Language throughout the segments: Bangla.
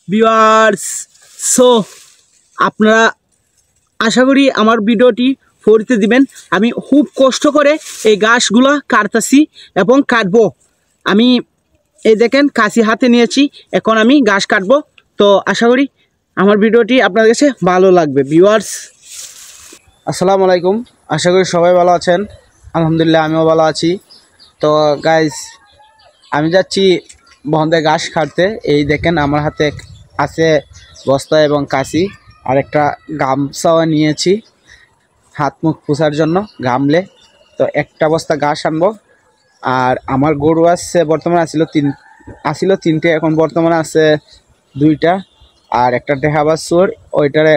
ভিউয়ার্স, সো আপনারা আশা করি আমার ভিডিওটি পড়তে দিবেন। আমি খুব কষ্ট করে এই ঘাসগুলো কাটতেছি এবং কাটবো। আমি এই দেখেন কাশি হাতে নিয়েছি, এখন আমি ঘাস কাটবো। তো আশা করি আমার ভিডিওটি আপনাদের কাছে ভালো লাগবে। ভিউয়ার্স, আসসালামু আলাইকুম, আশা করি সবাই ভালো আছেন। আলহামদুলিল্লাহ আমিও ভালো আছি। তো গাইস, আমি যাচ্ছি বন্ধে ঘাস কাটতে। এই দেখেন আমার হাতে আছে বস্তা এবং কাশি, আর একটা গামছাও নিয়েছি হাত মুখ পোছার জন্য গামলে। তো একটা বস্তা ঘাস আনবো। আর আমার গরু আছে, বর্তমানে আসিল তিনটে, এখন বর্তমানে আছে দুইটা। আর একটা দেখা বাছুর, ওইটারে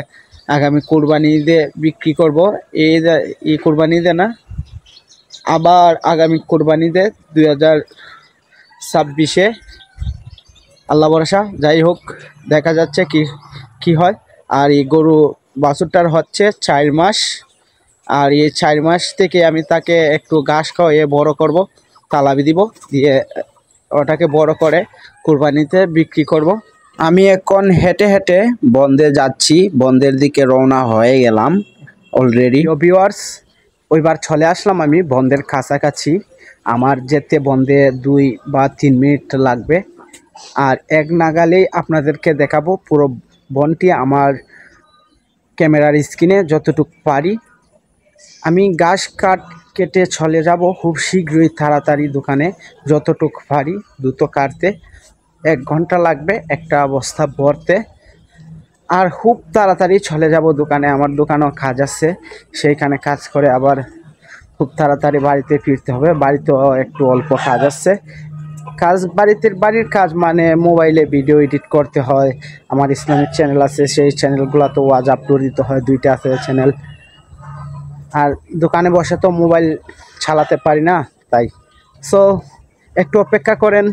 আগামী কুরবানি ঈদে বিক্রি করব। এই কুরবানি ঈদে না, আবার আগামী কুরবানি ঈদে 2026-এ আল্লাহ ভরসা। যাই হোক, দেখা যাচ্ছে কি হয়। আর এই গরু বাছুরটার হচ্ছে 4 মাস। আর এই 4 মাস থেকে আমি তাকে একটু ঘাস খাওয়াইয়ে বড় করব, তালাবি দিব, দিয়ে ওটাকে বড় করে কুরবানিতে বিক্রি করব। আমি এখন হেঁটে হেঁটে বন্দে যাচ্ছি, বন্দের দিকে রওনা হয়ে গেলাম অলরেডি। ভিউয়ার্স, ওইবার চলে আসলাম আমি বন্দের কাছাকাছি। আমার যেতে বন্দে 2 বা 3 মিনিট লাগবে। আর এক নাগালেই আপনাদেরকে দেখাবো পুরো বনটি আমার ক্যামেরার স্ক্রিনে যতটুকু পারি। আমি ঘাস কেটে চলে যাব খুব শীঘ্রই, তাড়াতাড়ি দোকানে যতটুকু পারি দ্রুত কাটতে। 1 ঘন্টা লাগবে একটা বস্তা ভরতে। আর খুব তাড়াতাড়ি চলে যাব দোকানে, আমার দোকানেও কাজ আছে, সেইখানে কাজ করে আবার খুব তাড়াতাড়ি বাড়িতে ফিরতে হবে। বাড়িতেও একটু অল্প কাজ আছে। বাড়ির কাজ মানে মোবাইলে ভিডিও এডিট করতে হয়। আমার ইসলামিক চ্যানেল আছে, সেই চ্যানেলগুলোতে ওয়াজ আপলোড দিতে হয়, 2টা আছে চ্যানেল। আর দোকানে বসে তো মোবাইল চালাতে পারি না, তাই। সো একটু অপেক্ষা করেন,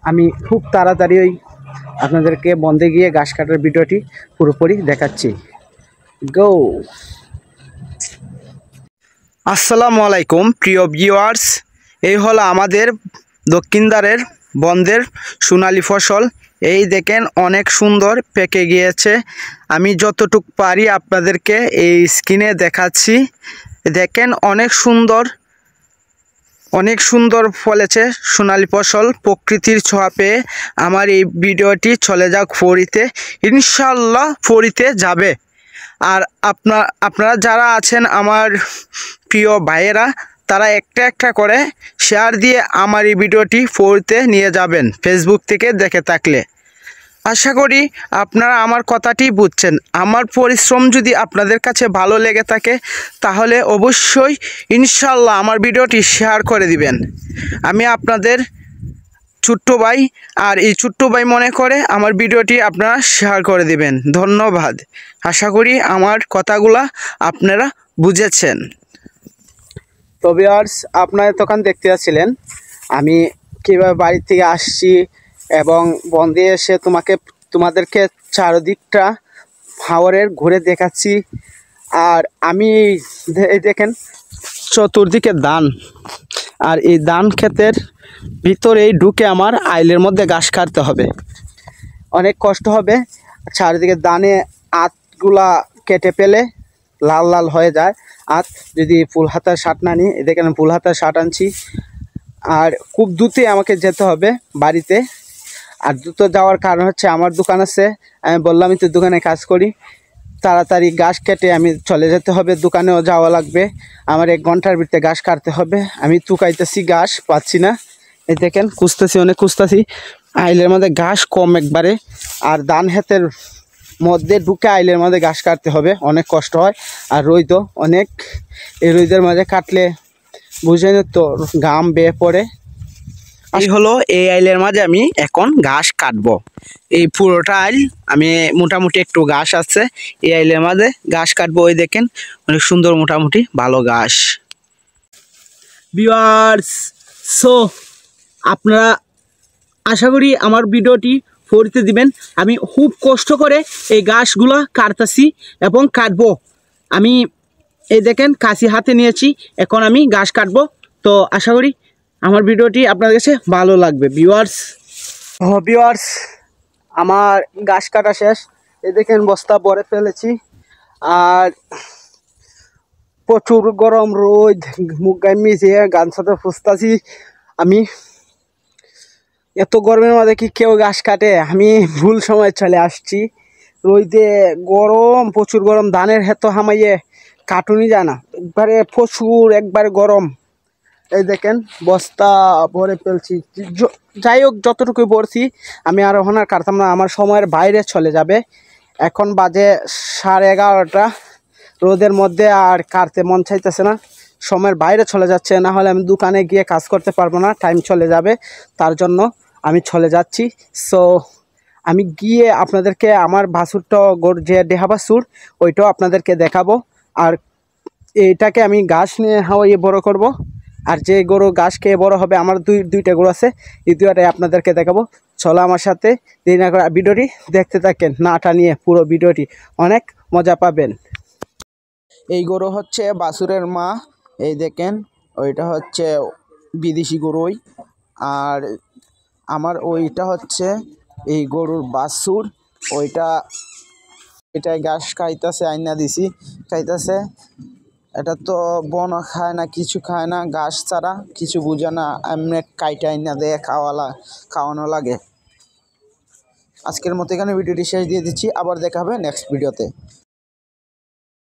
আমি খুব তাড়াতাড়ি আপনাদেরকে বন্ধে গিয়ে ঘাস কাটার ভিডিওটি পুরোপুরি দেখাচ্ছি। গো। আসসালামু আলাইকুম প্রিয় ভিউয়ার্স, এই হলো আমাদের দক্ষিণদ্বারের বন্দের সোনালী ফসল। এই দেখেন অনেক সুন্দর পেকে গিয়েছে। আমি যতটুকু পারি আপনাদেরকে এই স্ক্রিনে দেখাচ্ছি। দেখেন অনেক সুন্দর ফলেছে সোনালী ফসল। প্রকৃতির ছোঁয়া পেয়ে আমার এই ভিডিওটি চলে যাক ফরিতে, ইনশাল্লাহ ফরিতে যাবে। আর আপনারা যারা আছেন আমার প্রিয় ভাইয়েরা, তারা একটা একটা করে শেয়ার দিয়ে আমার এই ভিডিওটি ফরিতে নিয়ে যাবেন ফেসবুক থেকে দেখে থাকলে। আশা করি আপনারা আমার কথাটি বুঝছেন। আমার পরিশ্রম যদি আপনাদের কাছে ভালো লেগে থাকে তাহলে অবশ্যই ইনশাল্লাহ আমার ভিডিওটি শেয়ার করে দিবেন। আমি আপনাদের ছোট্ট ভাই, আর এই ছোট্ট ভাই মনে করে আমার ভিডিওটি আপনারা শেয়ার করে দিবেন। ধন্যবাদ। আশা করি আমার কথাগুলা আপনারা বুঝেছেন। তো ভিউয়ার্স, আপনারা তখন দেখতে পাচ্ছিলেন আমি কীভাবে বাড়ি থেকে আসছি এবং বন্দে এসে তোমাদেরকে চারদিকটা হাওরের ঘুরে দেখাচ্ছি। আর আমি এই দেখেন চতুর্দিকে ধান, আর এই ধান ক্ষেতের ভিতরেই ঢুকে আমার আইলের মধ্যে ঘাস কাটতে হবে, অনেক কষ্ট হবে। চারিদিকে ধানে আতগুলা কেটে পেলে লাল লাল হয়ে যায়। আত যদি ফুল হাতার শার্ট না নিই, দেখেন ফুল হাতার শার্ট আনছি। আর খুব দ্রুতই আমাকে যেতে হবে বাড়িতে। আর দ্রুত যাওয়ার কারণ হচ্ছে আমার দোকান আছে, আমি বললামই তো দোকানে কাজ করি। তাড়াতাড়ি ঘাস কেটে আমি চলে যেতে হবে, দোকানেও যাওয়া লাগবে। আমার 1 ঘন্টার ভিতরে ঘাস কাটতে হবে। আমি তুকাইতেছি, ঘাস পাচ্ছি না। এই দেখেন অনেক খুঁজতেছি। আইলের মধ্যে ঘাস কম একবারে। আর ধান ক্ষেতের মধ্যে ঢুকে আইলের মধ্যে ঘাস কাটতে হবে, অনেক কষ্ট হয়। আর রোদও অনেক, এই রোদের মাঝে কাটলে বুঝেন তো ঘাম বেয়ে পড়ে। এই হলো এই আইলের মাঝে আমি এখন ঘাস কাটবো। এই পুরোটা আইল আমি মোটামুটি একটু ঘাস আছে, এই আইলের মাঝে ঘাস কাটবো। ওই দেখেন অনেক সুন্দর মোটামুটি ভালো ঘাস। ভিউয়ার্স, সো আপনারা আশা করি আমার ভিডিওটি পড়তে দিবেন। আমি খুব কষ্ট করে এই ঘাসগুলো কাটতেছি এবং কাটবো। আমি এই দেখেন কাশি হাতে নিয়েছি, এখন আমি ঘাস কাটবো। তো আশা করি আমার ভিডিওটি আপনাদের কাছে ভালো লাগবে। ভিউয়ার্স, আমার ঘাস কাটা শেষ। এই দেখেন বস্তা ভরে ফেলেছি। আর প্রচুর গরম, রোদ, মুখ গায়ে মিশিয়ে গান সাথে ফুসতাছি। আমি এত গরমের মধ্যে কি কেউ ঘাস কাটে? আমি ভুল সময় চলে আসছি। রোদে গরম, প্রচুর গরম, ধানের হেত হামাইয়ে কাটুনি যায় না, একবারে প্রচুর, একবারে গরম। এই দেখেন বস্তা ভরে ফেলছি। যাই হোক, যতটুকু ভরছি আমি আর ওখানে আর কাটতাম না, আমার সময়ের বাইরে চলে যাবে। এখন বাজে 11:30। রোদের মধ্যে আর কাটতে মন চাইতেছে না, সময়ের বাইরে চলে যাচ্ছে। না হলে আমি দোকানে গিয়ে কাজ করতে পারবো না, টাইম চলে যাবে। তার জন্য আমি চলে যাচ্ছি। সো আমি গিয়ে আপনাদেরকে আমার বাছুরটা, যে দেহা বাছুর, ওইটাও আপনাদেরকে দেখাবো। আর এইটাকে আমি ঘাস নিয়ে হাওয়াইয়ে বড় করব। আর যে গরু ঘাস খেয়ে বড় হবে, আমার দুইটা গরু আছে, এই দুইটাই আপনাদেরকে দেখাবো। চলো আমার সাথে, দেরি না করে ভিডিওটি দেখতে থাকেন, নাটা নিয়ে পুরো ভিডিওটি, অনেক মজা পাবেন। এই গরু হচ্ছে বাছুরের মা। এই দেখেন, ওইটা হচ্ছে বিদেশি গরুই। আর আমার ওইটা হচ্ছে এই গরুর বাছুর। ওইটা এটাই ঘাস খাইতেছে, আইনা দিছি, খাইতেছে। এটা তো বনও খায় না, কিছু খায় না, ঘাস ছাড়া কিছু বুঝে না, এমনি কাইটা আইনা দিয়ে খাওয়ানো লাগে। আজকের মতো এখানে ভিডিওটি শেষ দিয়ে দিচ্ছি, আবার দেখা হবে নেক্সট ভিডিওতে।